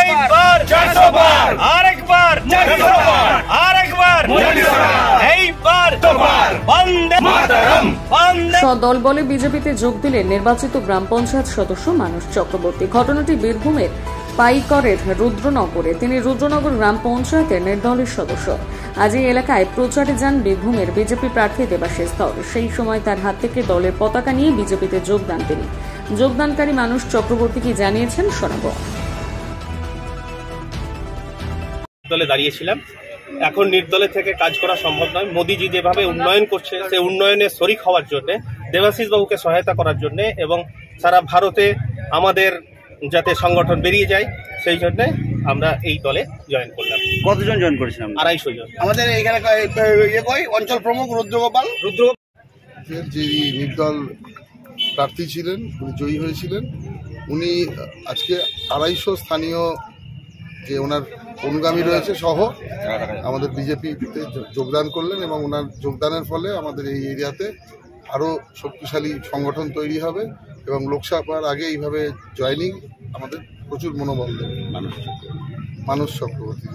এইবার 400 বার, আরেকবার 400 বার, আরেকবার এইবার বন্দে মাতরম। দল বলে বিজেপিতে যোগ দিলেন নির্বাচিত গ্রাম পঞ্চায়েত সদস্য মানস চক্রবর্তী। ঘটনাটি বীরভূমের পাইকরের রুদ্রনগরে। তিনি রুদ্রনগর গ্রাম পঞ্চায়েতের নির্দলের সদস্য। আজ এই এলাকায় প্রচারে যান বীরভূমের বিজেপি প্রার্থী দেবাশিস ধর। সেই সময় তার হাত থেকে দলের পতাকা নিয়ে বিজেপিতে যোগ দেন তিনি। যোগদানকারী মানস চক্রবর্তী কি জানিয়েছেন শোনাব। দলে দাঁড়িয়েছিলাম, এখন নির্দলে থেকে কাজ করা সম্ভব নয়। মোদিজি যেভাবে উন্নয়ন করছে সেই উন্নয়নে শরিক হওয়ার জন্য, দেবাশিস বাবুকে সহায়তা করার জন্য এবং সারা ভারতে আমাদের যাতে সংগঠন বেরিয়ে যায় সেই জন্য আমরা এই দলে জয়েন করলাম। কতজন জয়েন করেছিলাম? 250 জন। আমাদের এইখানে অঞ্চল প্রমুখ রুদ্রগোপাল যে নির্দল প্রার্থী ছিলেন, উনি জয়ী হয়েছিলেন। উনি আজকে 250 স্থানীয় যে ওনার অনুগামী রয়েছে সহ আমাদের বিজেপিতে যোগদান করলেন এবং ওনার যোগদানের ফলে আমাদের এই এরিয়াতে আরও শক্তিশালী সংগঠন তৈরি হবে এবং লোকসভার আগে এইভাবে জয়েনিং আমাদের প্রচুর মনোবল দেবে। মানস চক্রবর্তী।